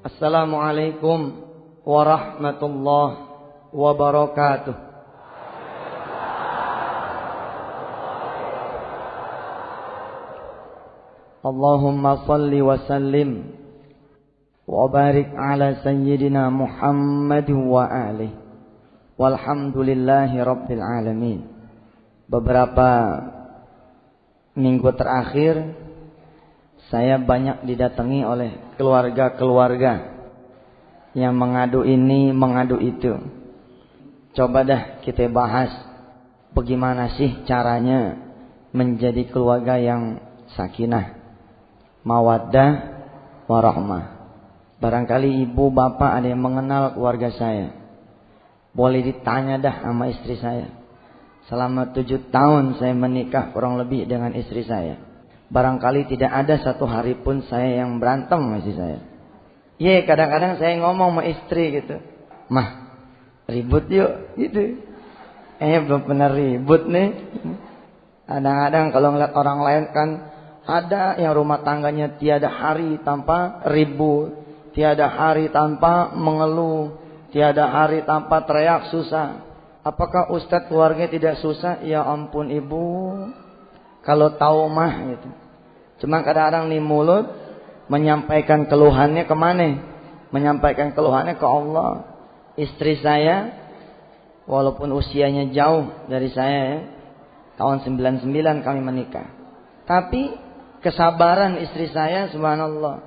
Assalamualaikum warahmatullahi wabarakatuh. Allahumma salli wa sallim wa barik ala sayyidina Muhammad wa alihi walhamdulillahi rabbil alamin. Beberapa minggu terakhir saya banyak didatangi oleh keluarga-keluarga yang mengadu ini, mengadu itu. Coba dah kita bahas bagaimana sih caranya menjadi keluarga yang sakinah, mawaddah, warahmah. Barangkali ibu bapak ada yang mengenal keluarga saya. Boleh ditanya dah sama istri saya. Selama 7 tahun saya menikah kurang lebih dengan istri saya. Barangkali tidak ada satu hari pun saya yang berantem sama istri saya. Kadang-kadang saya ngomong sama istri gitu, "Mah, ribut yuk," gitu. Belum pernah ribut nih. Kadang-kadang kalau ngeliat orang lain kan ada yang rumah tangganya tiada hari tanpa ribut, tiada hari tanpa mengeluh, tiada hari tanpa teriak susah. Apakah Ustadz keluarga tidak susah? Ya ampun ibu, kalau tahu mah gitu. Cuma kadang-kadang nih mulut menyampaikan keluhannya kemana? Menyampaikan keluhannya ke Allah. Istri saya walaupun usianya jauh dari saya ya, tahun 99 kami menikah. Tapi kesabaran istri saya subhanallah.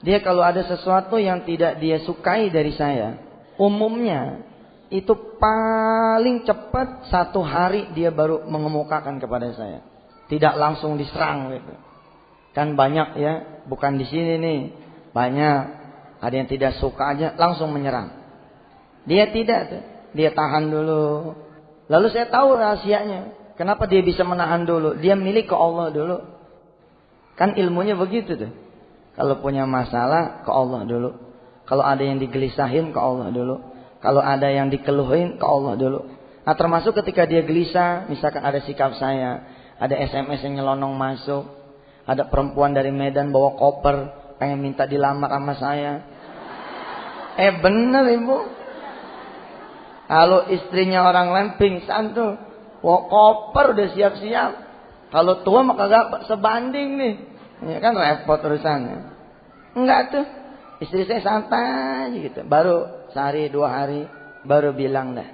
Dia kalau ada sesuatu yang tidak dia sukai dari saya, umumnya itu paling cepat 1 hari dia baru mengemukakan kepada saya. Tidak langsung diserang gitu. Kan banyak ya, bukan di sini nih. Banyak ada yang tidak suka aja langsung menyerang. Dia tidak tuh. Dia tahan dulu. Lalu saya tahu rahasianya. Kenapa dia bisa menahan dulu? Dia milik ke Allah dulu. Kan ilmunya begitu tuh. Kalau punya masalah ke Allah dulu. Kalau ada yang digelisahin ke Allah dulu. Kalau ada yang dikeluhin ke Allah dulu. Nah termasuk ketika dia gelisah, misalkan ada sikap saya, ada SMS yang nyelonong masuk, ada perempuan dari Medan bawa koper, pengen minta dilamar sama saya. Bener ibu. Kalau istrinya orang lain pingsan tuh, bawa koper udah siap-siap. Kalau tua maka gak sebanding nih. Ya kan repot urusannya. Enggak tuh. Istri saya santai gitu. Baru sehari 2 hari baru bilang dah,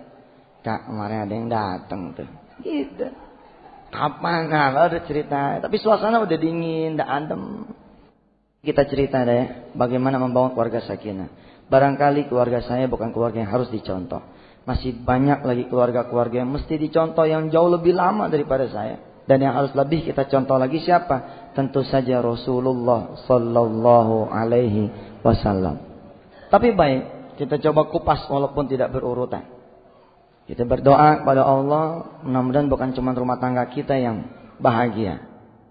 "Kak, kemarin ada yang datang tuh." Gitu. Kapan? Nah, baru cerita. Tapi suasana udah dingin, udah adem. Kita cerita deh ya, bagaimana membangun keluarga sakinah. Barangkali keluarga saya bukan keluarga yang harus dicontoh. Masih banyak lagi keluarga-keluarga yang mesti dicontoh yang jauh lebih lama daripada saya. Dan yang harus lebih kita contoh lagi siapa? Tentu saja Rasulullah sallallahu alaihi wasallam. Tapi baik, kita coba kupas walaupun tidak berurutan. Kita berdoa kepada Allah, mudah-mudahan bukan cuma rumah tangga kita yang bahagia,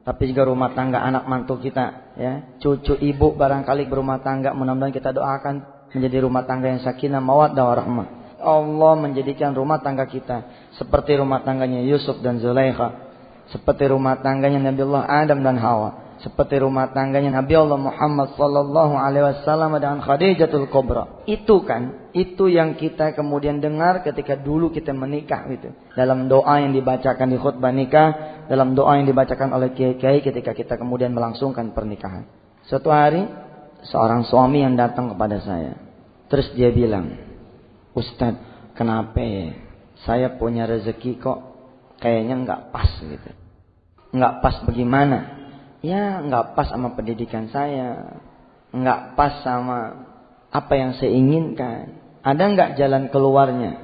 tapi juga rumah tangga anak mantu kita, ya. Cucu ibu barangkali berumah tangga, mudah-mudahan kita doakan menjadi rumah tangga yang sakinah, mawaddah, warahmah. Allah menjadikan rumah tangga kita seperti rumah tangganya Yusuf dan Zulaikha, seperti rumah tangganya Nabi Allah Adam dan Hawa, seperti rumah tangganya Nabi Allah Muhammad sallallahu alaihi wasallam dan Khadijatul Kubra. Itu yang kita kemudian dengar ketika dulu kita menikah gitu. Dalam doa yang dibacakan di khutbah nikah, dalam doa yang dibacakan oleh kiai-kiai ketika kita kemudian melangsungkan pernikahan. Suatu hari seorang suami yang datang kepada saya. Terus dia bilang, "Ustadz, kenapa ya? Saya punya rezeki kok kayaknya nggak pas gitu." Nggak pas bagaimana? Ya nggak pas sama pendidikan saya, nggak pas sama apa yang saya inginkan. Ada nggak jalan keluarnya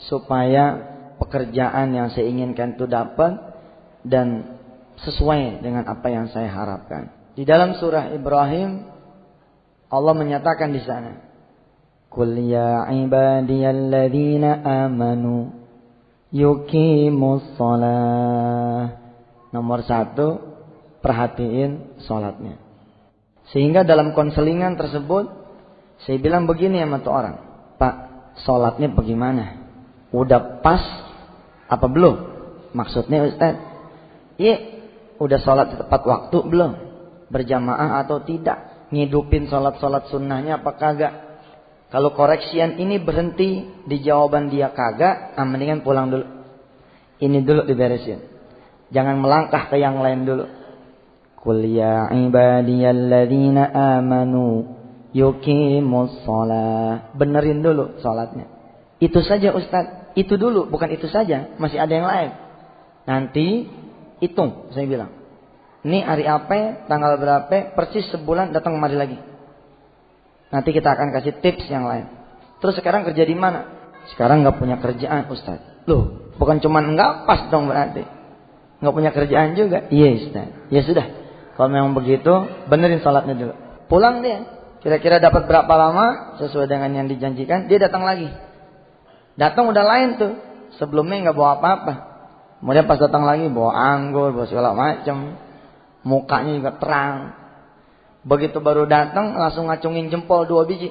supaya pekerjaan yang saya inginkan itu dapat dan sesuai dengan apa yang saya harapkan? Di dalam surah Ibrahim Allah menyatakan di sana, "Qul ya ibadiyalladzina amanu yuqimus shalah." Nomor 1, perhatiin sholatnya. Sehingga dalam konselingan tersebut saya bilang begini sama tuh orang, "Pak, sholatnya bagaimana? Udah pas apa belum?" Maksudnya Ustaz, udah sholat tepat waktu belum? Berjamaah atau tidak? ngidupin sholat-sholat sunnahnya apa kagak. Kalau koreksian ini berhenti di jawaban dia kagak, mendingan pulang dulu. Ini dulu diberesin. Jangan melangkah ke yang lain dulu. Qul ya ibadiyalladzina amanu yuqimus shalah. Benerin dulu sholatnya. Itu saja Ustaz. Itu dulu, bukan itu saja. Masih ada yang lain. Nanti hitung, saya bilang. Ini hari apa, tanggal berapa, persis sebulan datang kemari lagi. Nanti kita akan kasih tips yang lain. Terus sekarang kerja di mana? Sekarang nggak punya kerjaan Ustaz. Loh, bukan cuman nggak pas dong berarti. Nggak punya kerjaan juga. Iya Ustaz. Ya sudah. Kalau memang begitu, benerin sholatnya dulu. Pulang dia. Kira-kira dapat berapa lama sesuai dengan yang dijanjikan, dia datang lagi. Datang udah lain tuh. Sebelumnya nggak bawa apa-apa. Kemudian pas datang lagi bawa anggur, bawa segala macam. Mukanya juga terang. Begitu baru datang langsung ngacungin jempol 2 biji.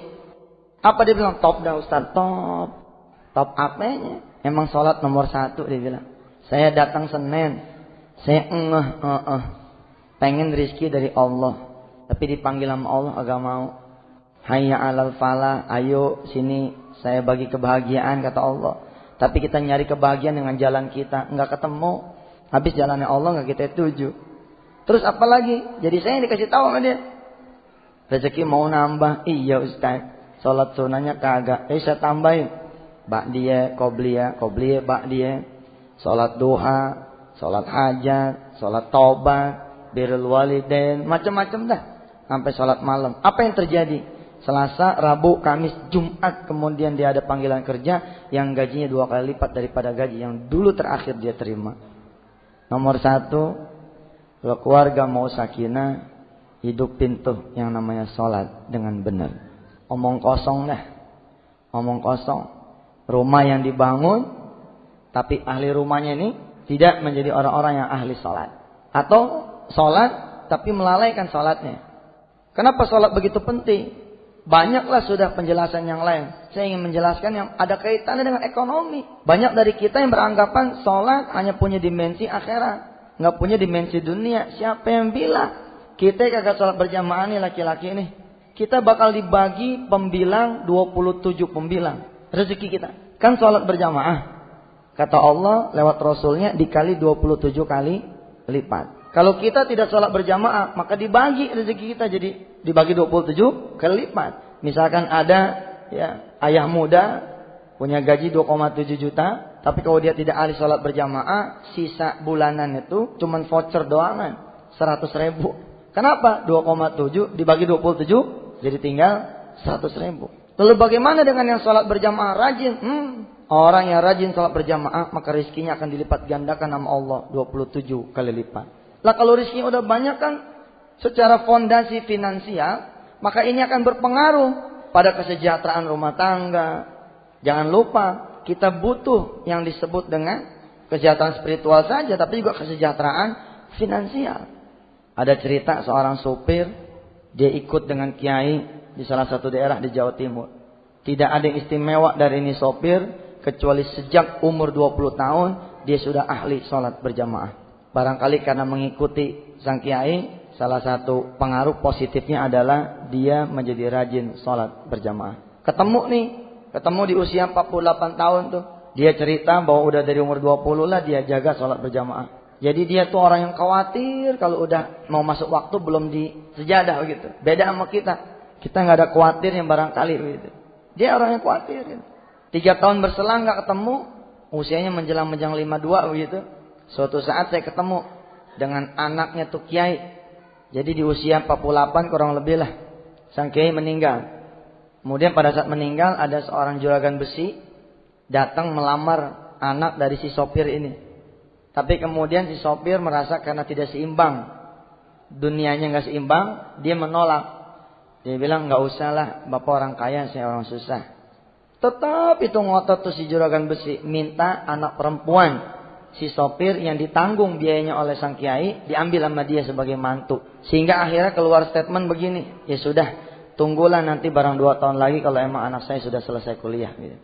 Apa dia bilang? Top dah Ustaz, top. Top apanya? Emang sholat nomor 1 dia bilang. Saya datang Senin. Saya pengen rizki dari Allah. Tapi dipanggil sama Allah agak mau. Hayya alal falah. Ayo sini saya bagi kebahagiaan kata Allah. Tapi kita nyari kebahagiaan dengan jalan kita. Enggak ketemu. Habis jalannya Allah enggak kita tuju. Terus apa lagi? Jadi saya dikasih tahu sama dia. Rezeki mau nambah. Iya Ustaz. Sholat sunahnya kagak. Saya tambahin. Ba'diyah, qobliyah, ba'diyah. Sholat duha. Sholat hajat. Sholat taubat. Birrul walidain. Macam-macam dah. Sampai sholat malam. Apa yang terjadi? Selasa, Rabu, Kamis, Jumat. Kemudian dia ada panggilan kerja. Yang gajinya 2 kali lipat daripada gaji yang dulu terakhir dia terima. Nomor 1. Kalau keluarga mau sakinah. Hidupin tuh yang namanya sholat dengan benar. Omong kosong dah. Omong kosong. Rumah yang dibangun. Tapi ahli rumahnya ini tidak menjadi orang-orang yang ahli sholat. Atau sholat tapi melalaikan sholatnya. Kenapa sholat begitu penting? Banyaklah sudah penjelasan yang lain. Saya ingin menjelaskan yang ada kaitannya dengan ekonomi. Banyak dari kita yang beranggapan sholat hanya punya dimensi akhirat. Nggak punya dimensi dunia. Siapa yang bilang? Kita kagak sholat berjamaah nih laki-laki ini. Kita bakal dibagi pembilang 27 pembilang. Rezeki kita. Kan sholat berjamaah. Kata Allah lewat Rasulnya dikali 27 kali lipat. Kalau kita tidak sholat berjamaah, maka dibagi rezeki kita jadi dibagi 27 kali lipat. Misalkan ada ya ayah muda punya gaji 2,7 juta, tapi kalau dia tidak ahli sholat berjamaah, sisa bulanan itu cuman voucher doangan 100.000. Kenapa? 2,7 dibagi 27 jadi tinggal 100.000. Lalu bagaimana dengan yang sholat berjamaah rajin? Orang yang rajin sholat berjamaah maka rizkinya akan dilipat gandakan sama Allah 27 kali lipat. Lah kalau rizkinya udah banyak kan secara fondasi finansial, maka ini akan berpengaruh pada kesejahteraan rumah tangga. Jangan lupa kita butuh yang disebut dengan kesejahteraan spiritual saja, tapi juga kesejahteraan finansial. Ada cerita seorang sopir, dia ikut dengan kiai di salah satu daerah di Jawa Timur. Tidak ada yang istimewa dari ini sopir, kecuali sejak umur 20 tahun, dia sudah ahli sholat berjamaah. Barangkali karena mengikuti sang kiai, salah satu pengaruh positifnya adalah dia menjadi rajin sholat berjamaah. Ketemu di usia 48 tahun tuh. Dia cerita bahwa udah dari umur 20 lah dia jaga sholat berjamaah. Jadi dia tuh orang yang khawatir kalau udah mau masuk waktu belum di sejadah gitu. Beda sama kita. Kita nggak ada khawatir yang barangkali gitu. Dia orang yang khawatir. Gitu. 3 tahun berselang nggak ketemu, usianya menjelang 52 begitu. Suatu saat saya ketemu dengan anaknya tuh kiai. Jadi di usia 48 kurang lebih lah, sang kiai meninggal. Kemudian pada saat meninggal ada seorang juragan besi datang melamar anak dari si sopir ini. Tapi kemudian si sopir merasa karena tidak seimbang, dunianya nggak seimbang, dia menolak. Dia bilang nggak usah lah, bapak orang kaya, saya orang susah. Tetap itu ngotot tuh si juragan besi, minta anak perempuan si sopir yang ditanggung biayanya oleh sang kiai diambil sama dia sebagai mantu. Sehingga akhirnya keluar statement begini, ya sudah, tunggulah nanti barang 2 tahun lagi kalau emang anak saya sudah selesai kuliah. Gitu.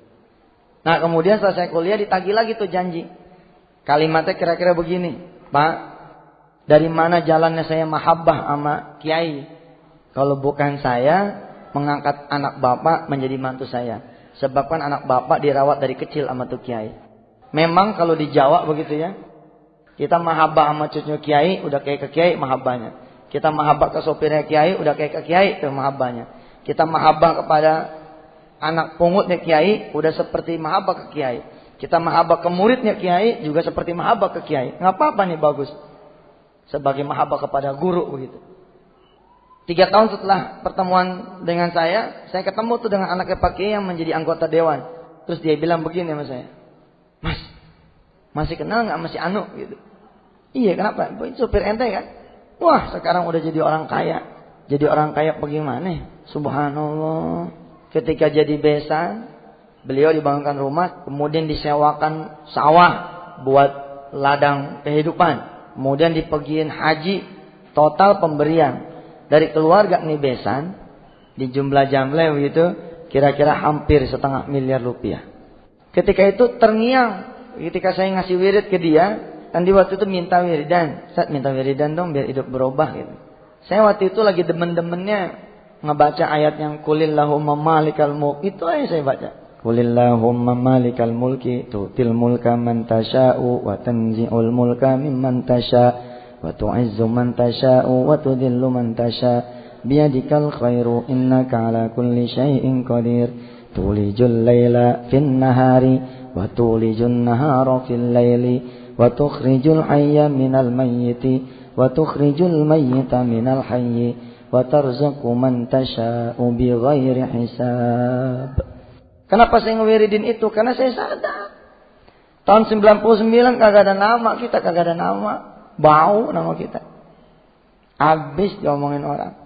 Nah kemudian selesai kuliah ditagih lagi tuh janji. Kalimatnya kira-kira begini, Pak, dari mana jalannya saya mahabbah sama kiai? Kalau bukan saya mengangkat anak bapak menjadi mantu saya. Sebabkan anak bapak dirawat dari kecil sama tuh kiai. Memang kalau di Jawa begitu ya. Kita mahabbah sama cucu kiai, udah kayak ke kiai mahabbahnya. Kita mahabbah ke sopirnya kiai, udah kayak ke kiai itu mahabbahnya. Kita mahabbah kepada anak pungutnya kiai, udah seperti mahabbah ke kiai. Kita mahabbah ke muridnya kiai, juga seperti mahabbah ke kiai. Nggak apa-apa nih, bagus. Sebagai mahabbah kepada guru begitu. 3 tahun setelah pertemuan dengan saya ketemu tuh dengan anaknya Pak Kiai yang menjadi anggota dewan. Terus dia bilang begini sama saya, Mas, masih kenal nggak sama si Anu? Gitu. Iya, kenapa? Itu supir ente kan? Wah, sekarang udah jadi orang kaya. Jadi orang kaya bagaimana? Subhanallah. Ketika jadi besan, beliau dibangunkan rumah, kemudian disewakan sawah buat ladang kehidupan. Kemudian dipergiin haji, total pemberian dari keluarga nih besan, di jumlah jamle begitu, kira-kira hampir 500 miliar rupiah. Ketika itu terngiang, ketika saya ngasih wirid ke dia, kan dia waktu itu minta wiridan. Saya minta wiridan dong biar hidup berubah gitu. Saya waktu itu lagi demen-demennya ngebaca ayat yang Qulillahumma malikal mulk. Itu aja saya baca. Qulillahumma malikal mulki tu'til mulka man tasha'u wa tanzi'ul mulka mimman tasha' wa tu'izzu man tasha'u wa tudhillu man tasha' biyadikal khairu innaka ala kulli syai'in qadir tulijul laila fin nahari wa tulijun nahara fil laili wa tukhrijul hayya minal mayyiti wa tukhrijul mayyita minal hayyi wa tarzuqu man tasha'u bighairi hisab. Kenapa saya ngewiridin itu? Karena saya sadar tahun 99 kagak ada nama kita, kagak ada nama. Bau nama kita. Habis diomongin orang.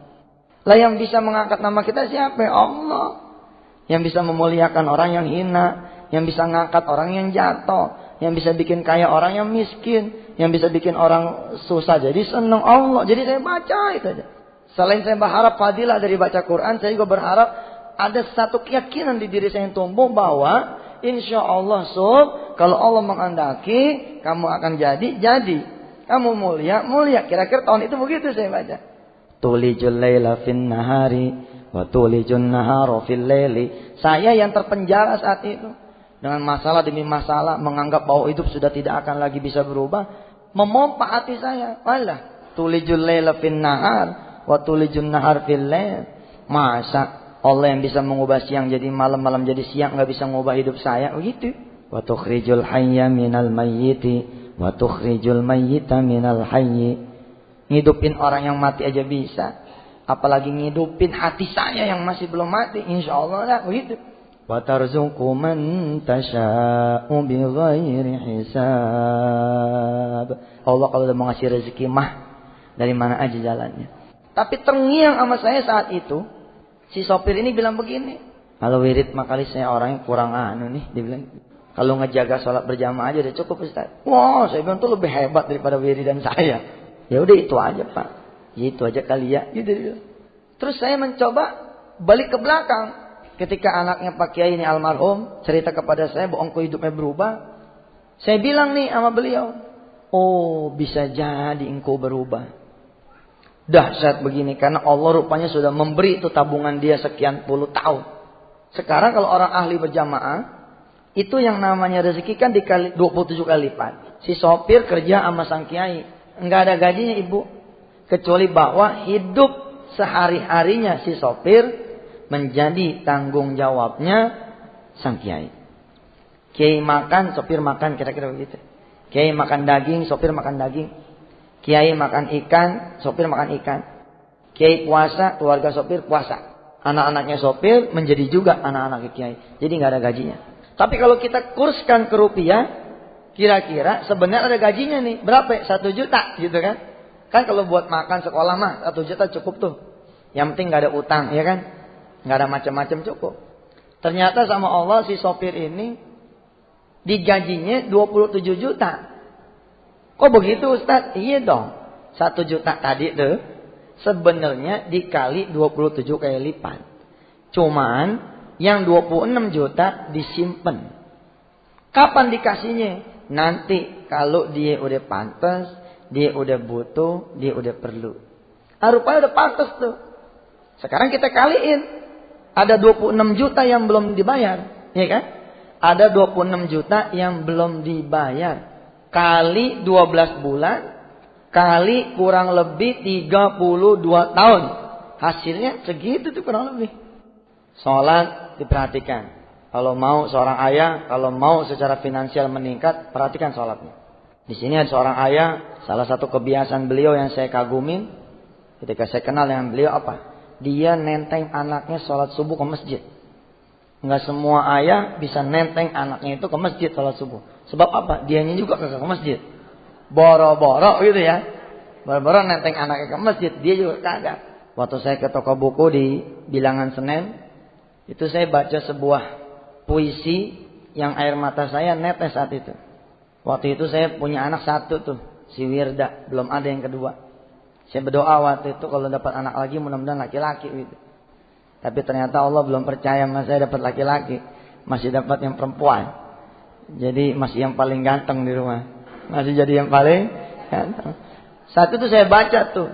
Lah yang bisa mengangkat nama kita siapa? Allah. Yang bisa memuliakan orang yang hina. Yang bisa ngangkat orang yang jatuh. Yang bisa bikin kaya orang yang miskin. Yang bisa bikin orang susah jadi senang Allah. Jadi saya baca itu aja. Selain saya berharap fadilah dari baca Quran, saya juga berharap ada satu keyakinan di diri saya yang tumbuh bahwa insya Allah kalau Allah menghendaki kamu akan jadi. Kamu mulia. Kira-kira tahun itu begitu saya baca. Tulijul laila fin nahari wa tulijun nahara fil laili. Saya yang terpenjara saat itu dengan masalah demi masalah, menganggap bahwa hidup sudah tidak akan lagi bisa berubah, memompa hati saya. Walah, tulijul laila fin nahar wa tulijun nahar fil lail. Masa Allah yang bisa mengubah siang jadi malam, malam jadi siang, enggak bisa mengubah hidup saya? Begitu. Wa tukhrijul hayya minal mayyiti wa tukhrijul mayyita minal hayyi. Ngidupin orang yang mati aja bisa, apalagi ngidupin hati saya yang masih belum mati. Insyaallah lah begitu. Wa tarzuqu man tasha'u bighairi hisab. Allah kalau udah mau ngasih rezeki mah dari mana aja jalannya. Tapi terngiang sama saya saat itu, si sopir ini bilang begini, kalau wirid makali saya orangnya kurang nih, dia bilang. Kalau ngejaga sholat berjamaah aja udah cukup Ustaz. Wah, saya bilang tuh lebih hebat daripada wiridan saya. Ya udah itu aja Pak. Ya itu aja kali ya. Terus saya mencoba balik ke belakang. Ketika anaknya Pak Kiai ini almarhum cerita kepada saya bahwa engkau hidupnya berubah. Saya bilang nih sama beliau. Oh, bisa jadi engkau berubah. Dahsyat begini karena Allah rupanya sudah memberi itu tabungan dia sekian puluh tahun. Sekarang kalau orang ahli berjamaah, itu yang namanya rezeki kan dikali 27 kali lipat. Si sopir kerja sama sang kiai, enggak ada gajinya ibu, kecuali bahwa hidup sehari-harinya si sopir menjadi tanggung jawabnya sang kiai. Kiai makan, sopir makan, kira-kira begitu. Kiai makan daging, sopir makan daging. Kiai makan ikan, sopir makan ikan. Kiai puasa, keluarga sopir puasa. Anak-anaknya sopir menjadi juga anak-anak kiai. Jadi enggak ada gajinya. Tapi kalau kita kurskan ke rupiah, kira-kira sebenarnya ada gajinya nih. Berapa? 1 juta gitu kan. Kan kalau buat makan sekolah mah 1 juta cukup tuh. Yang penting gak ada utang, ya kan. Gak ada macam-macam cukup. Ternyata sama Allah si sopir ini digajinya 27 juta. Kok begitu Ustaz? Iya dong. 1 juta tadi tuh sebenarnya dikali 27 kali lipat. Cuman yang 26 juta disimpan. Kapan dikasihnya? Nanti kalau dia udah pantas, dia udah butuh, dia udah perlu. Rupanya udah pantas tuh. Sekarang kita kaliin. Ada 26 juta yang belum dibayar. Ya kan? Ada 26 juta yang belum dibayar. Kali 12 bulan. Kali kurang lebih 32 tahun. Hasilnya segitu tuh kurang lebih. Sholat diperhatikan. Kalau mau seorang ayah, kalau mau secara finansial meningkat, perhatikan sholatnya. Di sini ada seorang ayah, salah satu kebiasaan beliau yang saya kagumin. Ketika saya kenal dengan beliau apa? Dia nenteng anaknya sholat subuh ke masjid. Enggak semua ayah bisa nenteng anaknya itu ke masjid sholat subuh. Sebab apa? Dianya juga ke masjid. Boro-boro gitu ya. Boro-boro nenteng anaknya ke masjid. Dia juga kagak. Waktu saya ke toko buku di Bilangan Senen. Itu saya baca sebuah puisi yang air mata saya netes saat itu. Waktu itu saya punya anak satu tuh. Si Wirda. Belum ada yang kedua. Saya berdoa waktu itu kalau dapat anak lagi mudah-mudahan laki-laki gitu. Tapi ternyata Allah belum percaya sama saya dapat laki-laki. Masih dapat yang perempuan. Jadi masih yang paling ganteng di rumah. Masih jadi yang paling ganteng. Saat itu saya baca tuh.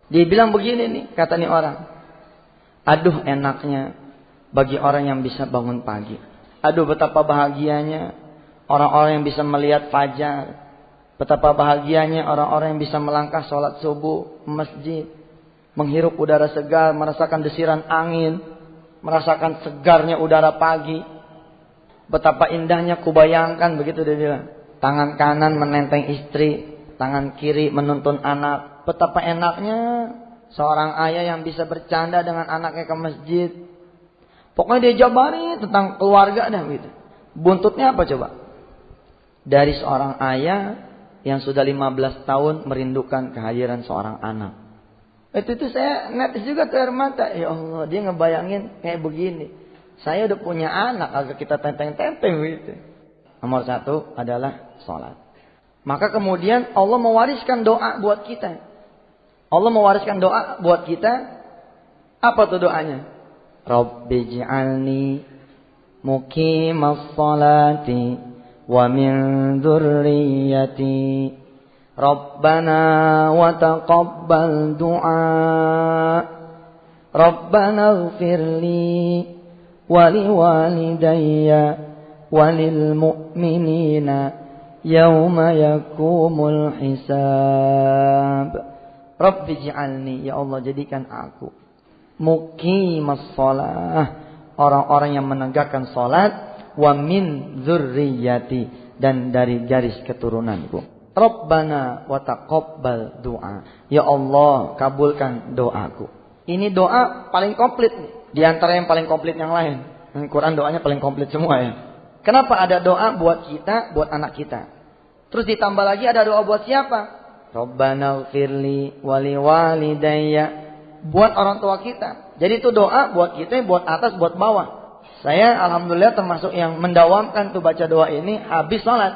Dia bilang begini nih, kata nih orang. Aduh enaknya bagi orang yang bisa bangun pagi. Aduh betapa bahagianya orang-orang yang bisa melihat fajar. Betapa bahagianya orang-orang yang bisa melangkah sholat subuh, masjid, menghirup udara segar, merasakan desiran angin, merasakan segarnya udara pagi. Betapa indahnya kubayangkan, begitu dia bilang. Tangan kanan menenteng istri, tangan kiri menuntun anak. Betapa enaknya seorang ayah yang bisa bercanda dengan anaknya ke masjid. Pokoknya dia jabari tentang keluarga dah gitu. Buntutnya apa coba? Dari seorang ayah yang sudah 15 tahun merindukan kehadiran seorang anak. Itu saya netes juga tuh air mata. Ya Allah, dia ngebayangin kayak begini. Saya udah punya anak, agak kita tenteng-tenteng gitu. Nomor 1 adalah sholat. Maka kemudian Allah mewariskan doa buat kita. Allah mewariskan doa buat kita. Apa tuh doanya? Rabbiji'alni muqimas sholati wa min dzurriyyati Rabbana wa taqabbal du'a Rabbana ighfirli wa liwalidayya wa lil mu'minina yauma yakumul hisab. Rabbi ij'alni, ya Allah jadikan aku muqimas shalah, orang-orang yang menegakkan salat, wa min dzurriyyati, dan dari garis keturunanku. Rabbana wa taqabbal du'a, ya Allah kabulkan doaku. Ini doa paling komplit nih, di antara yang paling komplit yang lain. Quran doanya paling komplit semua ya. Kenapa ada doa buat kita, buat anak kita? Terus ditambah lagi ada doa buat siapa? Rabbana ighfirli wa liwalidayya, buat orang tua kita. Jadi itu doa buat kita, buat atas, buat bawah. Saya alhamdulillah termasuk yang mendawamkan tuh baca doa ini habis sholat.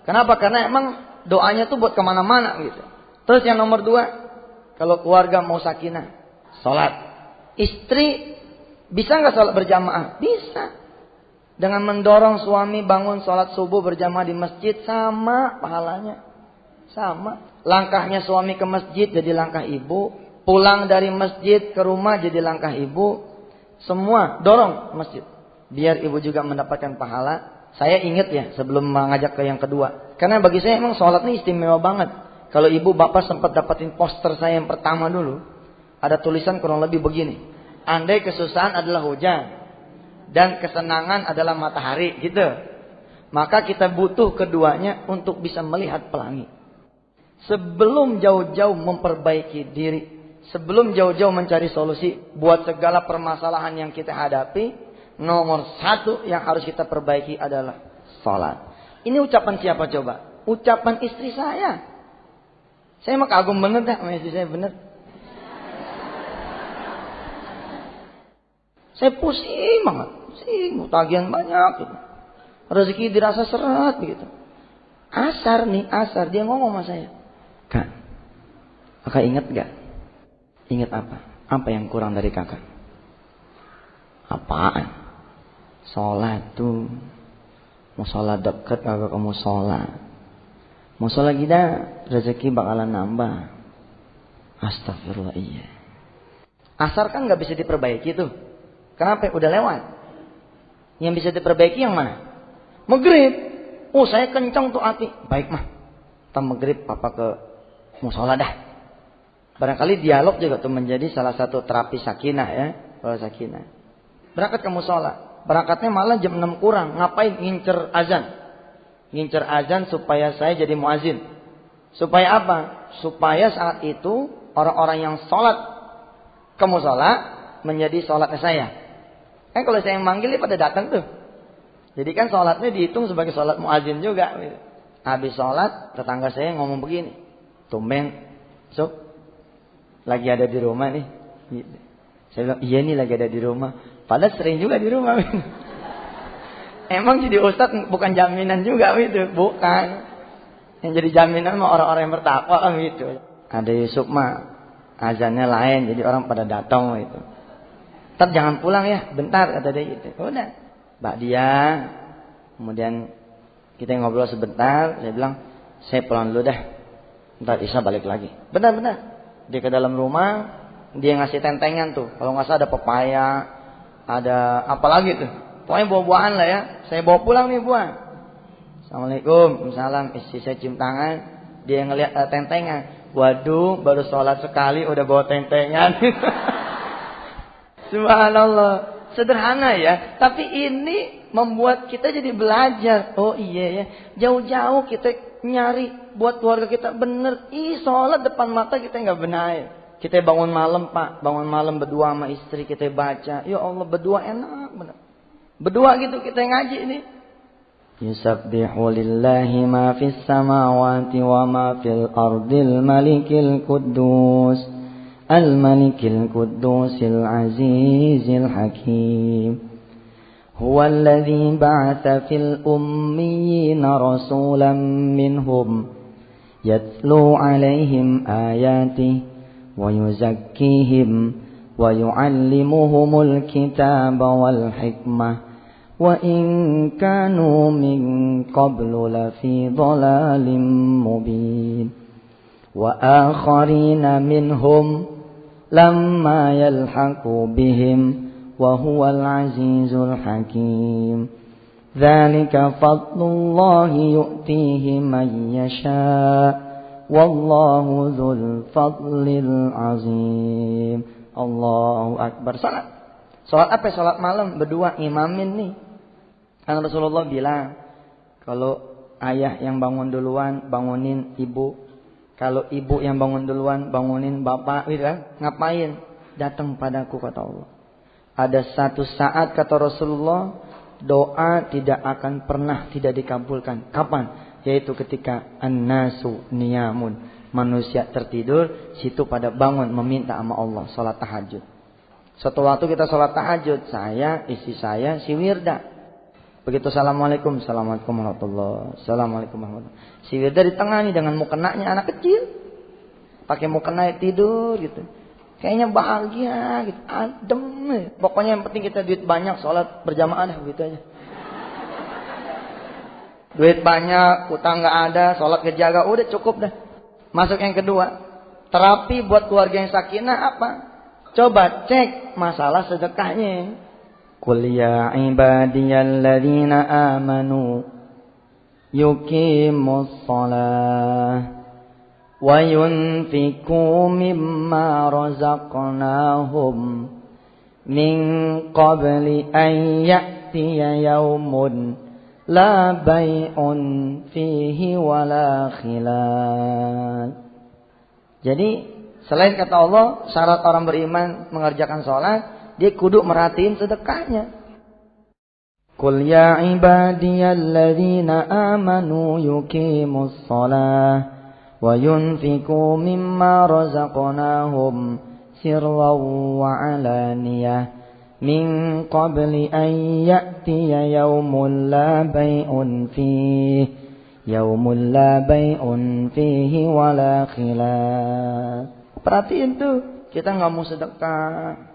Kenapa? Karena emang doanya tuh buat kemana-mana gitu. Terus yang nomor 2, kalau keluarga mau sakinah, sholat. Istri bisa nggak sholat berjamaah? Bisa. Dengan mendorong suami bangun sholat subuh berjamaah di masjid, sama pahalanya. Sama. Langkahnya suami ke masjid jadi langkah ibu. Pulang dari masjid ke rumah jadi langkah ibu. Semua dorong masjid. Biar ibu juga mendapatkan pahala. Saya ingat ya sebelum mengajak ke yang kedua. Karena bagi saya emang sholat ini istimewa banget. Kalau ibu bapak sempat dapatin poster saya yang pertama dulu. Ada tulisan kurang lebih begini. Andai kesusahan adalah hujan. Dan kesenangan adalah matahari. Gitu. Maka kita butuh keduanya untuk bisa melihat pelangi. Sebelum jauh-jauh memperbaiki diri. Sebelum jauh-jauh mencari solusi buat segala permasalahan yang kita hadapi. Nomor 1 yang harus kita perbaiki adalah sholat. Ini ucapan siapa coba? Ucapan istri saya. Saya mah kagum bener dah sama istri saya, bener. Saya pusing banget. Pusing, tagihan banyak gitu. Rezeki dirasa seret begitu. Asar dia ngomong sama saya. Kak, kakak ingat gak? Ingat apa? Apa yang kurang dari kakak? Apaan? Sholat tuh. Mau sholat deket kagak kamu sholat. Mau sholat gila, rezeki bakalan nambah. Astagfirullah, iya. Asar kan nggak bisa diperbaiki tuh. Kenapa? Udah lewat. Yang bisa diperbaiki yang mana? Maghrib. Oh saya kencang tuh api. Baik mah. Kita maghrib papa ke musola dah. Barangkali dialog juga tuh menjadi salah satu terapi sakinah ya. Kalau sakinah. Berangkat ke musola. Berangkatnya malah jam 6 kurang. Ngapain? Ngincer azan. Ngincer azan supaya saya jadi muazin. Supaya apa? Supaya saat itu orang-orang yang sholat ke musola menjadi sholatnya saya. Kan kalau saya yang manggil dia pada datang tuh. Jadi kan sholatnya dihitung sebagai sholat muazin juga. Habis sholat tetangga saya ngomong begini. Tumben, Sob, lagi ada di rumah nih. Saya bilang iya nih lagi ada di rumah. Padahal sering juga di rumah. Emang jadi ustadz bukan jaminan juga gitu, bukan. Yang jadi jaminan mah orang-orang yang bertakwa gitu. Ada Yusuf mah azannya lain, jadi orang pada datang gitu. Ntar jangan pulang ya, bentar kata dia gitu. Udah, Mbak dia, kemudian kita ngobrol sebentar. Saya bilang, saya pulang dulu dah. Ntar Isa balik lagi. Benar-benar. Dia ke dalam rumah, dia ngasih tentengan tuh. Kalau nggak salah ada pepaya, ada apa lagi tuh. Pokoknya buah-buahan lah ya. Saya bawa pulang nih buah. Assalamualaikum. Salam. Istri saya cium tangan. Dia ngeliat tentengan. Waduh, baru sholat sekali udah bawa tentengan. Subhanallah. Sederhana ya. Tapi ini membuat kita jadi belajar. Oh iya ya. Jauh-jauh kita nyari buat keluarga kita bener. Sholat depan mata kita nggak benar. Kita bangun malam Pak. Bangun malam berdua sama istri kita baca. Ya Allah berdua enak bener. Berdua gitu kita ngaji ini. Yusabbihu lillahi ma fis samawati wa ma fil ardil malikil quddus al malikil quddusil azizil hakim. Huwa alladhi ba'atha fil ummiyina rasulan minhum yatlu alaihim ayatihi wa yuzakkihim wa yu'allimuhumul kitaba wal hikmah. وَإِنْ كَانُوا مِنْ قَبْلُ لَفِي ضَلَالٍ مُبِينٍ وَآخَرِينَ مِنْهُمْ لَمَّا يَلْحَقُوا بِهِمْ وَهُوَ الْعَزِيزُ الْحَكِيمُ ذَلِكَ فَضْلُ اللَّهِ يُؤْتِيهِ مَنْ يَشَاءُ وَاللَّهُ ذُو الْفَضْلِ الْعَظِيمِ. Allahu Akbar. Salat apa? Salat malam berdua imamin nih. Kan Rasulullah bilang, kalau ayah yang bangun duluan, bangunin ibu. Kalau ibu yang bangun duluan, bangunin bapak. Gitu kan? Ngapain? Datang padaku kata Allah. Ada satu saat kata Rasulullah, doa tidak akan pernah tidak dikabulkan. Kapan? Yaitu ketika an-nasu niyamun. Manusia tertidur, situ pada bangun meminta sama Allah. Salat tahajud. Suatu waktu kita sholat tahajud, saya, istri saya, si Wirda. Begitu assalamualaikum, assalamualaikum warahmatullahi, assalamualaikum warahmatullahi. Si Wirda di tengah nih dengan mukenanya anak kecil, pakai mukena tidur gitu. Kayaknya bahagia gitu, adem. Pokoknya yang penting kita duit banyak, sholat berjamaah dah begitu aja. Duit banyak, utang nggak ada, sholat kejaga, udah cukup dah. Masuk yang kedua, terapi buat keluarga yang sakinah apa? Coba cek masalah sedekahnya. Qul ya ibadiyalladzina amanu yuqimus shalah wa yunfiqu mimma razaqnahum min qabli an ya'tiya yaumun la bay'un fihi wala khilal. Jadi selain kata Allah, syarat orang beriman mengerjakan sholat, dia kudu merhatiin sedekahnya. Qul ya ibadiyalladzina amanu yuqimus shalah wa yunfiqu mimma razaqnahum sirran wa alaniyah min qabli an ya'tiya yaumun la bay'un fihi wala khilal. Perhatiin tuh, kita nggak mau sedekah.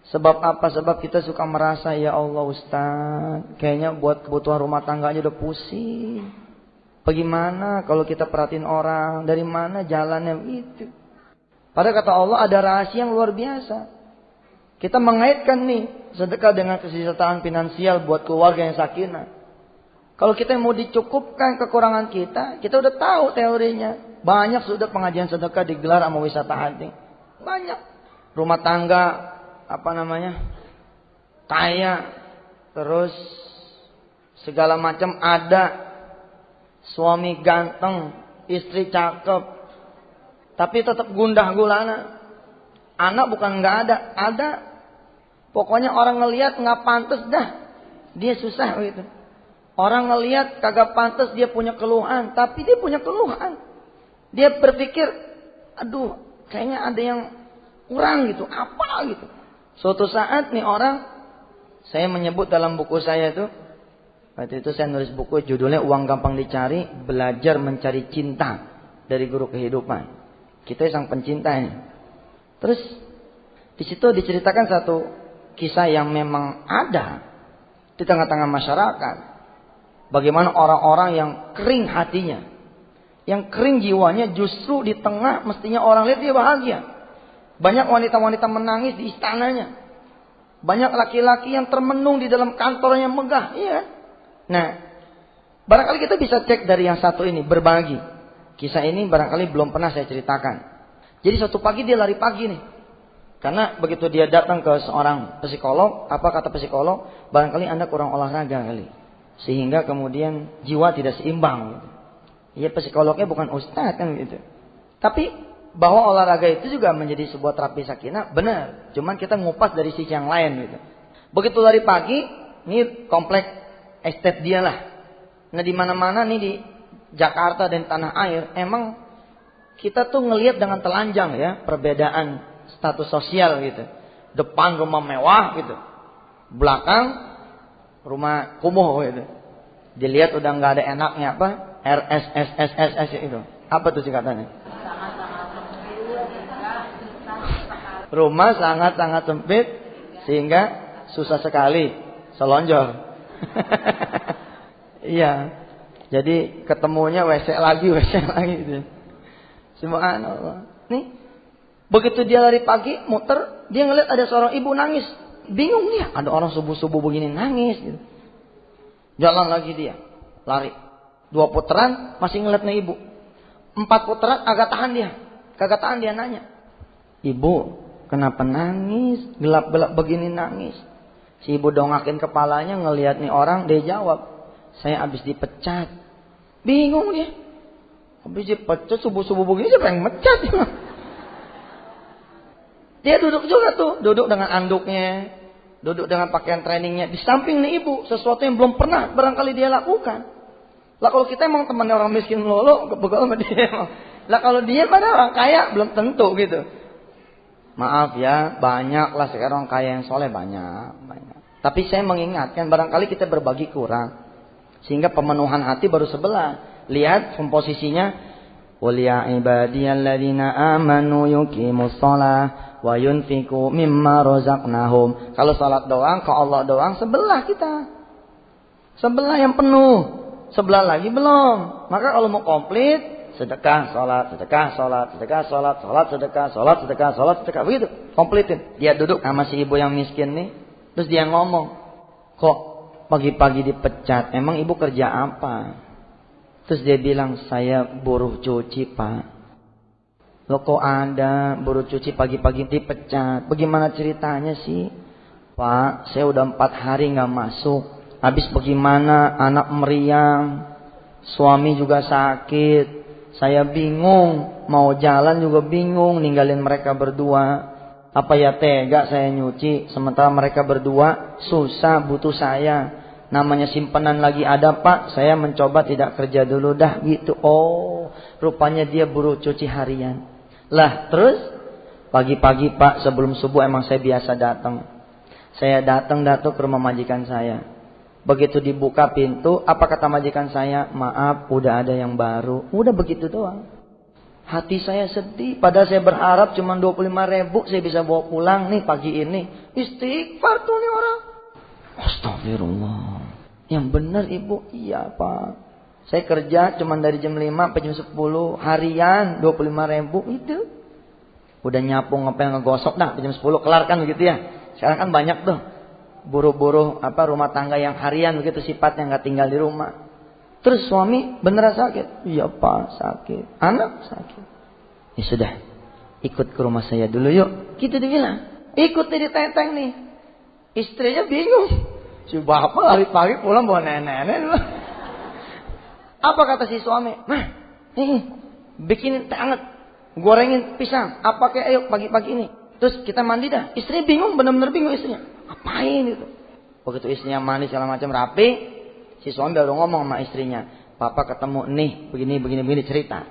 Sebab apa? Sebab kita suka merasa, ya Allah Ustaz, kayaknya buat kebutuhan rumah tangga aja udah pusing. Bagaimana kalau kita perhatiin orang, dari mana jalannya itu? Padahal kata Allah ada rahasia yang luar biasa. Kita mengaitkan nih sedekah dengan kesejahteraan finansial buat keluarga yang sakinah. Kalau kita mau dicukupkan kekurangan kita udah tahu teorinya. Banyak sudah pengajian sedekah digelar sama wisata hati. Banyak. Rumah tangga, kaya, terus segala macam ada. Suami ganteng, istri cakep, tapi tetap gundah gulana. Anak bukan nggak ada. Pokoknya orang ngelihat nggak pantas dah, dia susah gitu. Orang ngelihat kagak pantas, dia punya keluhan, tapi dia punya keluhan. Dia berpikir, aduh, kayaknya ada yang kurang gitu, apa gitu. Suatu saat nih orang, saya menyebut dalam buku saya tuh, waktu itu saya nulis buku judulnya Uang Gampang Dicari, Belajar Mencari Cinta dari Guru Kehidupan. Kita sang pencinta ini. Terus di situ diceritakan satu kisah yang memang ada di tengah-tengah masyarakat. Bagaimana orang-orang yang kering hatinya, yang kering jiwanya, justru di tengah mestinya orang lihat dia bahagia. Banyak wanita-wanita menangis di istananya. Banyak laki-laki yang termenung di dalam kantornya megah, iya kan? Nah, barangkali kita bisa cek dari yang satu ini, berbagi. Kisah ini barangkali belum pernah saya ceritakan. Jadi suatu pagi dia lari pagi nih. Karena begitu dia datang ke seorang psikolog, apa kata psikolog? Barangkali Anda kurang olahraga kali. Sehingga kemudian jiwa tidak seimbang. Ya psikolognya bukan ustadz kan gitu. Tapi bahwa olahraga itu juga menjadi sebuah terapi sakinah, benar. Cuman kita ngupas dari sisi yang lain gitu. Begitu lari pagi, ini komplek estate dia lah. Nah di mana-mana nih di Jakarta dan tanah air, emang kita tuh ngelihat dengan telanjang ya perbedaan status sosial gitu. Depan rumah mewah gitu, belakang rumah kumuh gitu. Dilihat udah nggak ada enaknya apa? RSSSSS itu. Apa tuh singkatannya? Rumah sangat-sangat sempit sehingga susah sekali selonjor. Iya. Jadi ketemunya WC lagi gitu. Subhanallah. Nih, begitu dia lari pagi muter, dia ngeliat ada seorang ibu nangis. Bingung dia, ada orang subuh-subuh begini nangis gitu. Jalan lagi dia, lari. 2 putaran masih ngeliat nih ibu. 4 putaran agak tahan dia. Kagak tahan dia nanya. Ibu, kenapa nangis? Gelap-gelap begini nangis. Si ibu dongakin kepalanya ngelihat nih orang, dia jawab, saya habis dipecat. Bingung dia. Habis dipecat subuh-subuh begini siapa yang mecat? Dia duduk juga tuh, duduk dengan anduknya, duduk dengan pakaian trainingnya. Di samping nih ibu, sesuatu yang belum pernah barangkali dia lakukan. Lah kalau kita emang temannya orang miskin lolo, begal sama dia. Lah kalau dia pada orang kaya belum tentu gitu. Maaf ya, banyak lah sekarang orang kaya yang soleh banyak. Tapi saya mengingatkan barangkali kita berbagi kurang. Sehingga pemenuhan hati baru sebelah. Lihat komposisinya. Qul ya ibadiyalladzina amanu yuqimus shalah wa yunfiqu mimma razaqnahum. Kalau salat doang, ke Allah doang, sebelah kita. Sebelah yang penuh. Sebelah lagi belum. Maka kalau mau komplit, sedekah, sholat, sedekah, sholat, sedekah, sholat, sholat, sedekah, sholat, sedekah, sholat, sedekah. Begitu, komplitin. Dia duduk sama si ibu yang miskin nih. Terus dia ngomong, kok pagi-pagi dipecat? Emang ibu kerja apa? Terus dia bilang, saya buruh cuci pak. Loh kok ada buruh cuci pagi-pagi dipecat? Bagaimana ceritanya sih? Pak, saya udah 4 hari gak masuk. Habis bagaimana? Anak meriang, suami juga sakit. Saya bingung, mau jalan juga bingung, ninggalin mereka berdua. Apa ya tega saya nyuci, sementara mereka berdua susah, butuh saya. Namanya simpanan lagi ada pak, saya mencoba tidak kerja dulu dah gitu. Oh, rupanya dia buruh cuci harian. Lah terus, pagi-pagi pak sebelum subuh emang saya biasa datang. Saya datang ke rumah majikan saya. Begitu dibuka pintu, apa kata majikan saya? Maaf, udah ada yang baru. Udah begitu doang. Hati saya sedih. Padahal saya berharap cuma 25.000 saya bisa bawa pulang nih pagi ini. Istighfar tuh nih orang. Astagfirullah. Yang benar ibu? Iya pak. Saya kerja cuma dari jam 5 sampai jam 10. Harian 25.000 itu. Udah nyapu ngepel ngegosok dah jam 10 kelar kan begitu ya. Sekarang kan banyak tuh buruh-buruh rumah tangga yang harian begitu sifatnya, nggak tinggal di rumah. Terus suami beneran sakit? Iya Pak, sakit. Anak sakit. Ya sudah, ikut ke rumah saya dulu yuk. Gitu dibilang. Ikut nih diteteng nih. Istrinya bingung. Si bapak hari pagi pulang bawa nenek-nenek. Apa kata si suami? Nah, nih bikinin teh anget, gorengin pisang. Apa kayak ayo pagi-pagi ini. Terus kita mandi dah. Istrinya bingung, benar-benar bingung istrinya. Apain itu? Begitu istrinya mandi segala macam rapi, si suami baru ngomong sama istrinya, Papa ketemu nih, begini cerita.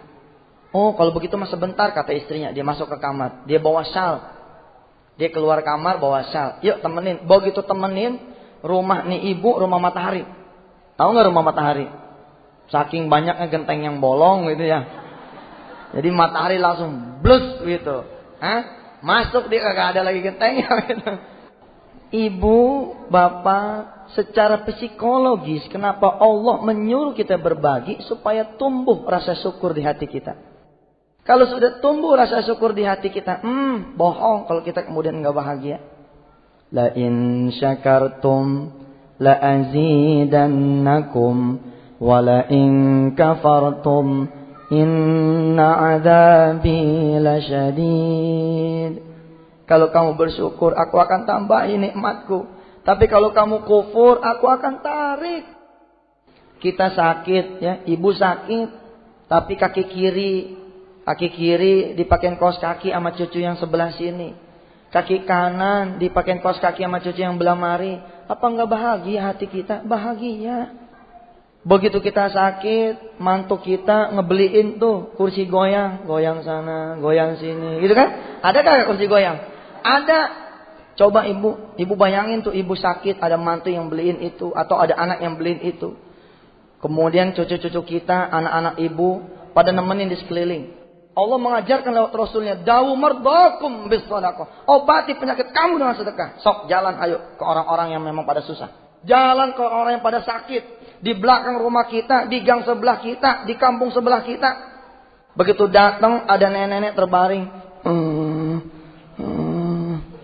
Oh, kalau begitu mas sebentar, kata istrinya. Dia masuk ke kamar, dia bawa syal. Dia keluar kamar bawa syal. Yuk temenin. Begitu temenin, rumah nih ibu rumah matahari. Tahu nggak rumah matahari? Saking banyaknya genteng yang bolong gitu ya. Jadi matahari langsung blus gitu. Masuk dia kagak ada lagi gentengnya gitu. Ibu, bapak, secara psikologis kenapa Allah menyuruh kita berbagi supaya tumbuh rasa syukur di hati kita. Kalau sudah tumbuh rasa syukur di hati kita, bohong kalau kita kemudian enggak bahagia. La in syakartum la azidannakum wa la in kafartum inna adzabi lasyadid. Kalau kamu bersyukur, aku akan tambahin nikmatku. Tapi kalau kamu kufur, aku akan tarik. Kita sakit ya, ibu sakit, tapi kaki kiri dipakein kaos kaki sama cucu yang sebelah sini. Kaki kanan dipakein kaos kaki sama cucu yang belah mari. Apa enggak bahagia hati kita? Bahagia. Begitu kita sakit, mantu kita ngebeliin tuh kursi goyang. Goyang sana, goyang sini. Gitu kan? Ada kagak kursi goyang? Ada. Coba ibu bayangin tuh ibu sakit, ada mantu yang beliin itu. Atau ada anak yang beliin itu. Kemudian cucu-cucu kita, anak-anak ibu pada nemenin di sekeliling. Allah mengajarkan lewat Rasulnya, dawu mardakum bis sadaqah. Obati penyakit kamu dengan sedekah. Sok jalan ayo ke orang-orang yang memang pada susah. Jalan ke orang yang pada sakit. Di belakang rumah kita, di gang sebelah kita, di kampung sebelah kita. Begitu datang ada nenek-nenek terbaring.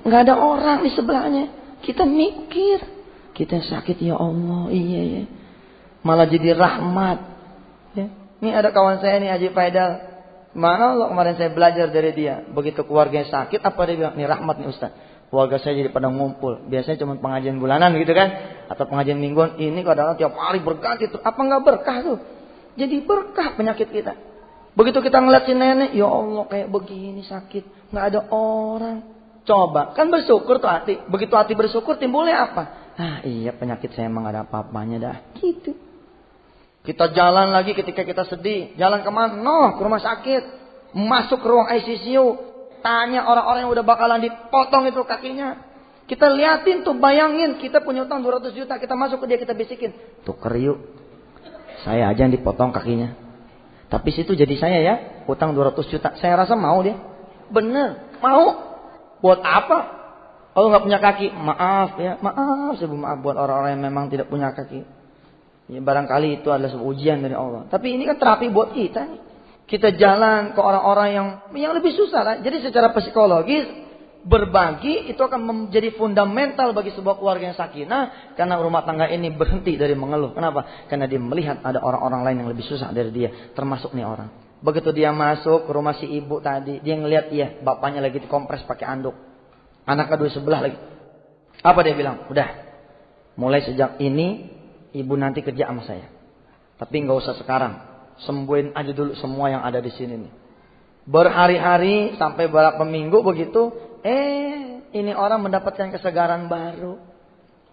Nggak ada orang di sebelahnya. Kita mikir, kita sakit ya Allah, iya ya. Malah jadi rahmat. Ya. Ini ada kawan saya nih Haji Faidal. Mana Allah kemarin saya belajar dari dia. Begitu keluarganya sakit, apa dia bilang? Ini rahmat nih Ustaz. Keluarga saya jadi pada ngumpul. Biasanya cuma pengajian bulanan gitu kan. Atau pengajian mingguan. Ini kadang-kadang tiap hari berganti tuh. Apa nggak berkah tuh? Jadi berkah penyakit kita. Begitu kita ngeliat si nenek. Ya Allah kayak begini sakit. Nggak ada orang. Coba. Kan bersyukur tuh hati. Begitu hati bersyukur timbulnya apa? Iya penyakit saya emang gak ada apa-apanya dah. Gitu. Kita jalan lagi ketika kita sedih. Jalan kemana? Ke rumah sakit. Masuk ke ruang ICU. Tanya orang-orang yang udah bakalan dipotong itu kakinya. Kita liatin tuh, bayangin. Kita punya utang 200 juta. Kita masuk ke dia, kita bisikin. Tuker yuk. Saya aja yang dipotong kakinya. Tapi situ jadi saya ya. Utang 200 juta. Saya rasa mau dia. Bener. Mau. Buat apa? Kalau nggak punya kaki. Maaf ya. Maaf. Maaf buat orang-orang yang memang tidak punya kaki. Ya, barangkali itu adalah sebuah ujian dari Allah. Tapi ini kan terapi buat kita nih. Kita jalan ke orang-orang yang lebih susah lah. Jadi secara psikologis berbagi itu akan menjadi fundamental bagi sebuah keluarga yang sakinah. Karena rumah tangga ini berhenti dari mengeluh. Kenapa? Karena dia melihat ada orang-orang lain yang lebih susah dari dia. Termasuk nih orang. Begitu dia masuk ke rumah si ibu tadi. Dia ngelihat bapaknya lagi dikompres pakai anduk. Anaknya dua sebelah lagi. Apa dia bilang? Udah. Mulai sejak ini ibu nanti kerja sama saya. Tapi nggak usah sekarang. Sembuhin aja dulu semua yang ada di sini nih. Berhari-hari sampai beberapa minggu begitu. Ini orang mendapatkan kesegaran baru.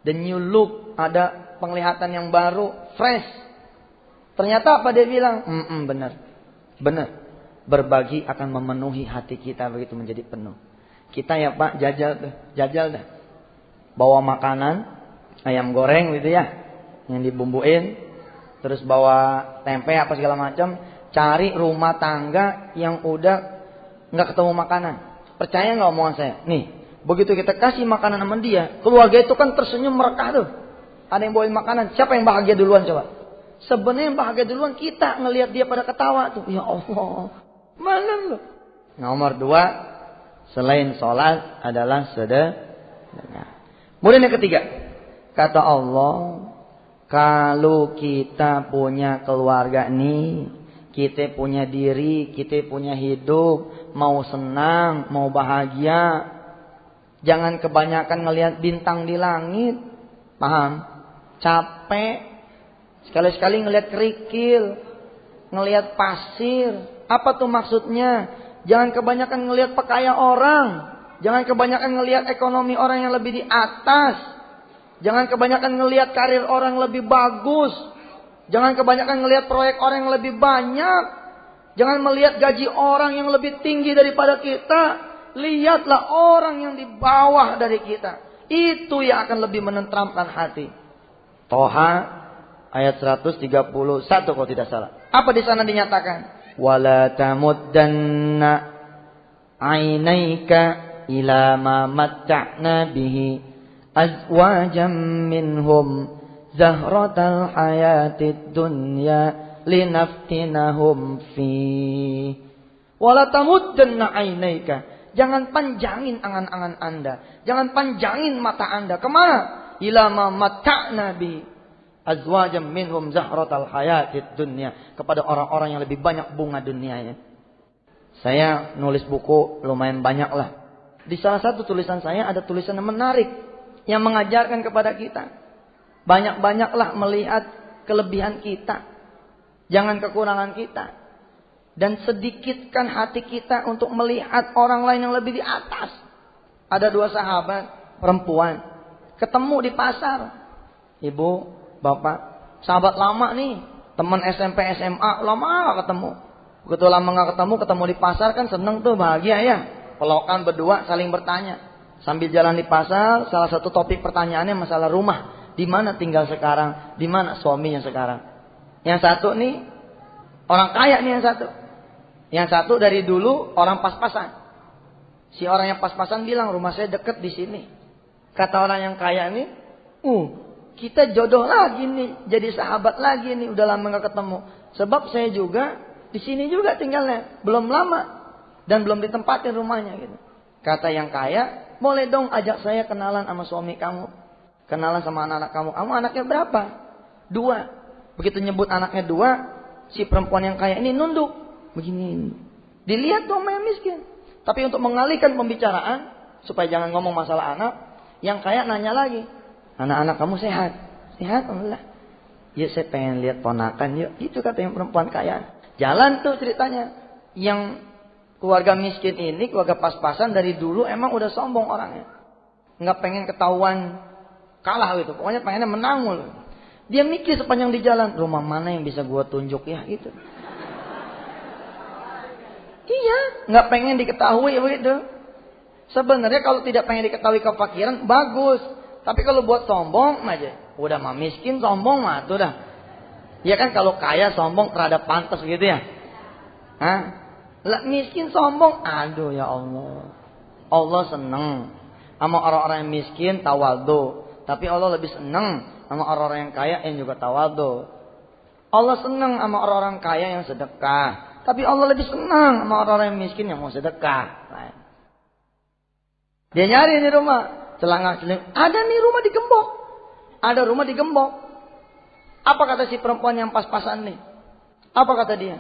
The new look. Ada penglihatan yang baru. Fresh. Ternyata apa dia bilang? Benar. Benar. Berbagi akan memenuhi hati kita begitu menjadi penuh. Kita ya Pak jajal dah. Bawa makanan. Ayam goreng gitu ya. Yang dibumbuin. Terus bawa tempe apa segala macam. Cari rumah tangga yang udah gak ketemu makanan. Percaya gak omongan saya? Nih, begitu kita kasih makanan sama dia, keluarga itu kan tersenyum merekah tuh. Ada yang bawain makanan. Siapa yang bahagia duluan coba? Sebenarnya yang bahagia duluan kita ngelihat dia pada ketawa tuh. Ya Allah. Mana lu? Nomor 2, selain sholat adalah Kemudian yang ketiga, kata Allah, kalau kita punya keluarga nih, kita punya diri, kita punya hidup, mau senang, mau bahagia, jangan kebanyakan ngelihat bintang di langit. Paham? Capek. Sekali-sekali ngelihat kerikil, ngelihat pasir. Apa tuh maksudnya? Jangan kebanyakan ngelihat pakaian orang. Jangan kebanyakan ngelihat ekonomi orang yang lebih di atas. Jangan kebanyakan ngelihat karir orang yang lebih bagus. Jangan kebanyakan ngelihat proyek orang yang lebih banyak. Jangan melihat gaji orang yang lebih tinggi daripada kita. Lihatlah orang yang di bawah dari kita. Itu yang akan lebih menenteramkan hati. Toha ayat 131 kalau tidak salah. Apa di sana dinyatakan? Wala tamuddanna ainaika ila ma matta'na bihi azwajam minhum zahratal hayatid dunya linaftinahum fi. Wala tamuddanna ainaika, jangan panjangin angan-angan Anda, jangan panjangin mata Anda. Kemana? Ila ma matta'na bihi azwajam minhum zahratal hayatid dunya, kepada orang-orang yang lebih banyak bunga dunianya. Saya nulis buku lumayan banyak lah. Di salah satu tulisan saya ada tulisan yang menarik yang mengajarkan kepada kita, banyak-banyaklah melihat kelebihan kita, jangan kekurangan kita, dan sedikitkan hati kita untuk melihat orang lain yang lebih di atas. Ada dua sahabat perempuan ketemu di pasar. Ibu, bapak, sahabat lama nih, teman SMP SMA, lama gak ketemu. Begitu lama gak ketemu di pasar kan seneng tuh, bahagia ya. Pelokan berdua saling bertanya. Sambil jalan di pasar, salah satu topik pertanyaannya masalah rumah. Di mana tinggal sekarang? Di mana suaminya sekarang? Yang satu nih orang kaya nih yang satu. Yang satu dari dulu orang pas-pasan. Si orang yang pas-pasan bilang, rumah saya deket di sini. Kata orang yang kaya ini, kita jodoh lagi nih, jadi sahabat lagi nih, udah lama gak ketemu. Sebab saya juga di sini juga tinggalnya, belum lama. Dan belum ditempatin rumahnya gitu. Kata yang kaya, boleh dong ajak saya kenalan sama suami kamu. Kenalan sama anak-anak kamu. Kamu anaknya berapa? 2. Begitu nyebut anaknya 2, si perempuan yang kaya ini nunduk. Begini. Dilihat tuh sama yang miskin. Tapi untuk mengalihkan pembicaraan, supaya jangan ngomong masalah anak, yang kaya nanya lagi. Anak-anak kamu sehat? Sehat, alhamdulillah. Ya saya pengen lihat ponakan yuk. Itu kata yang perempuan kaya. Jalan tuh ceritanya. Yang keluarga miskin ini, keluarga pas-pasan dari dulu emang udah sombong orangnya. Nggak pengen ketahuan kalah gitu. Pokoknya pengennya menang mulu. Dia mikir sepanjang di jalan, rumah mana yang bisa gua tunjuk ya gitu. Iya, nggak pengen diketahui begitu. Sebenarnya kalau tidak pengen diketahui kefakiran, bagus. Tapi kalau buat sombong aja, udah mah miskin sombong mah tuh dah. Ya kan kalau kaya sombong terhadap pantas gitu ya. Hah? Lah miskin sombong, aduh ya Allah. Allah seneng sama orang-orang yang miskin tawadhu, tapi Allah lebih seneng sama orang-orang yang kaya yang juga tawadhu. Allah seneng sama orang-orang kaya yang sedekah, tapi Allah lebih senang sama orang-orang yang miskin yang mau sedekah. Nah. Dia nyari di rumah, celangak-celingak, ada nih rumah digembok. Ada rumah digembok. Apa kata si perempuan yang pas-pasan nih? Apa kata dia?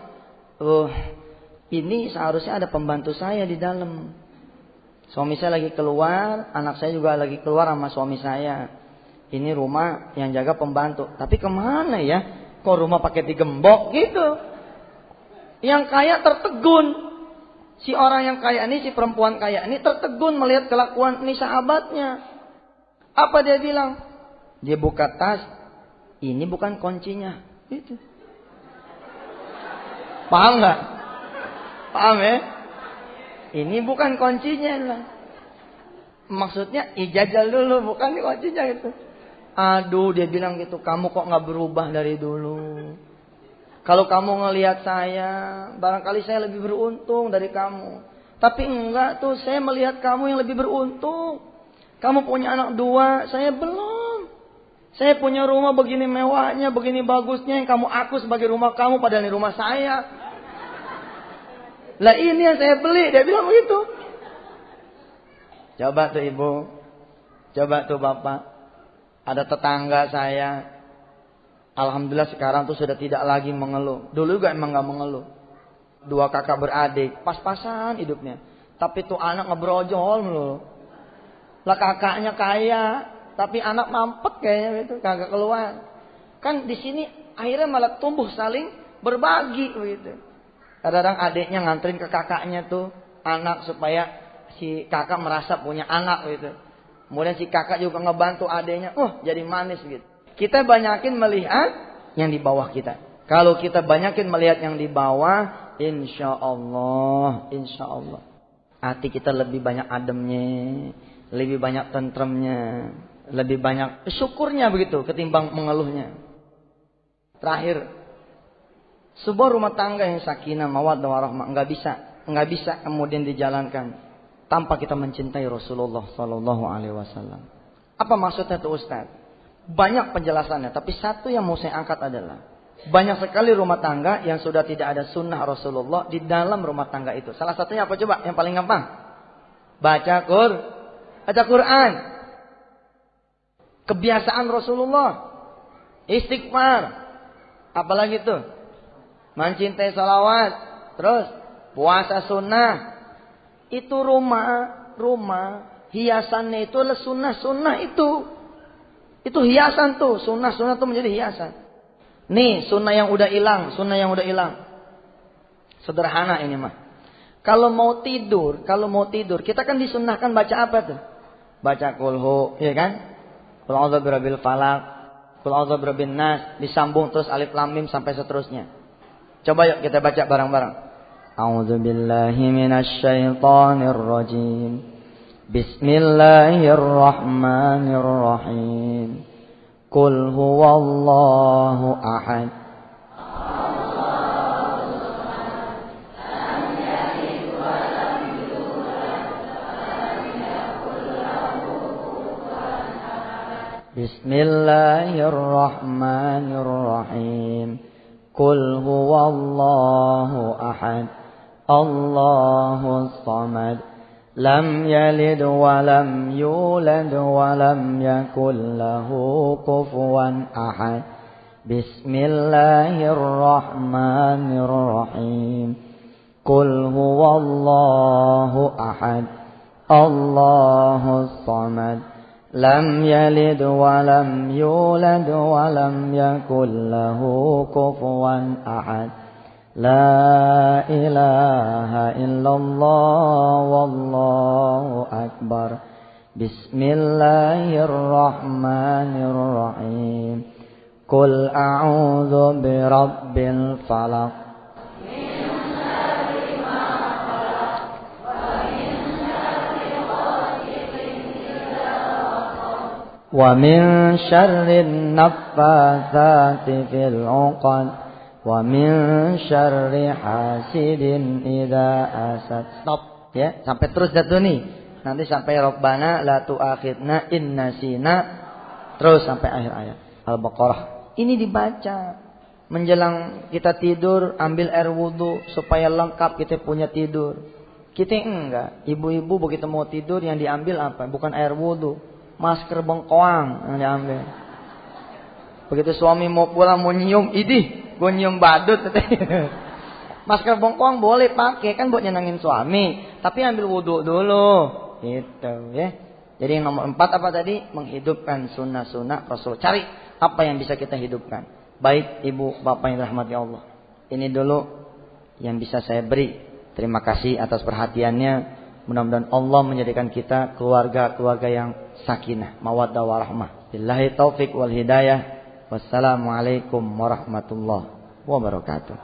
Ini seharusnya ada pembantu saya di dalam. Suami saya lagi keluar, anak saya juga lagi keluar sama suami saya. Ini rumah yang jaga pembantu. Tapi kemana ya? Kok rumah pakai digembok gitu? Yang kaya tertegun. Si orang yang kaya ini, si perempuan kaya ini tertegun melihat kelakuan ini sahabatnya. Apa dia bilang? Dia buka tas. Ini bukan kuncinya. Itu. Paham nggak? Paham ya? Ini bukan kuncinya. Maksudnya ijajal dulu, bukan kuncinya itu. Aduh, dia bilang gitu. Kamu kok nggak berubah dari dulu? Kalau kamu ngelihat saya, barangkali saya lebih beruntung dari kamu. Tapi enggak tuh, saya melihat kamu yang lebih beruntung. Kamu punya anak 2, saya belum. Saya punya rumah begini mewahnya, begini bagusnya, yang kamu aku sebagai rumah kamu, padahal ini rumah saya. Lah ini yang saya beli, dia bilang begitu. Coba tuh ibu, Coba tuh Bapak, ada tetangga saya, alhamdulillah sekarang tuh sudah tidak lagi mengeluh. Dulu juga emang gak mengeluh. 2 kakak beradik, pas-pasan hidupnya. Tapi tuh anak ngebrojol mulu. Lah kakaknya kaya, tapi anak mampet kayaknya gitu, kagak keluar. Kan di sini akhirnya malah tumbuh saling berbagi begitu. Kadang-kadang adiknya nganterin ke kakaknya tuh anak supaya si kakak merasa punya anak gitu. Kemudian si kakak juga ngebantu adiknya, jadi manis gitu. Kita banyakin melihat yang di bawah kita. Kalau kita banyakin melihat yang di bawah, insya Allah, hati kita lebih banyak ademnya, lebih banyak tentremnya, lebih banyak syukurnya begitu ketimbang mengeluhnya. Terakhir, sebuah rumah tangga yang sakinah, mawaddah warahmah enggak bisa kemudian dijalankan tanpa kita mencintai Rasulullah sallallahu alaihi wasallam. Apa maksudnya tuh Ustaz? Banyak penjelasannya, tapi satu yang mau saya angkat adalah banyak sekali rumah tangga yang sudah tidak ada sunnah Rasulullah di dalam rumah tangga itu. Salah satunya apa coba? Yang paling gampang. Baca Quran. Kebiasaan Rasulullah. Istighfar. Apalagi tuh? Mencintai salawat. Terus puasa sunnah. Itu rumah hiasannya itu adalah sunnah itu. Itu hiasan tuh. Sunnah tuh menjadi hiasan. Nih sunnah yang udah hilang. Sederhana ini mah. Kalau mau tidur, kita kan disunnahkan baca apa tuh? Baca kulhu, ya kan? Qul a'udzu birabbil falaq, qul a'udzu birabbin nas, disambung terus alif lam mim sampai seterusnya. Coba yuk kita baca bareng-bareng. A'udzu billahi minasy syaithanir rajim. Bismillahirrahmanirrahim. Qul huwallahu ahad. Bismillahirrahmanirrahim. Qul huwallahu ahad. Allahus samad. Lam yalid wa lam yulad wa lam yakul lahu kufuwan ahad. Bismillahirrahmanirrahim. Qul huwallahu ahad. Allahus samad. Lam yalid wa lam yulad wa lam yakul lahu kufuwan ahad. La ilaha illallah wallahu akbar. Bismillahirrahmanirrahim. Qul a'udzu birabbil falaq. Wa min syarrin naffatsati fil 'uqad wa min syarri hasidin idza hasad. Stop ya, sampai terus jatuh nih. Nanti sampai Rabbana la tu'akhidna in nasina, terus sampai akhir ayat Al-Baqarah. Ini dibaca menjelang kita tidur, ambil air wudu supaya lengkap kita punya tidur. Kita enggak, ibu-ibu begitu mau tidur yang diambil apa? Bukan air wudu, masker bengkoang yang diambil. Begitu suami mau pulang mau nyium, idih, gue nyium badut. Masker bengkoang boleh pakai kan buat nyenangin suami, tapi ambil wudhu dulu, gitu ya. Jadi yang nomor 4 apa tadi? Menghidupkan sunnah-sunnah Rasul. Cari apa yang bisa kita hidupkan. Baik ibu bapak yang dirahmati Allah, ini dulu yang bisa saya beri. Terima kasih atas perhatiannya. Mudah-mudahan Allah menjadikan kita keluarga-keluarga yang sakinah, mawaddah warahmah. Billahi taufik wal hidayah. Wassalamualaikum warahmatullahi wabarakatuh.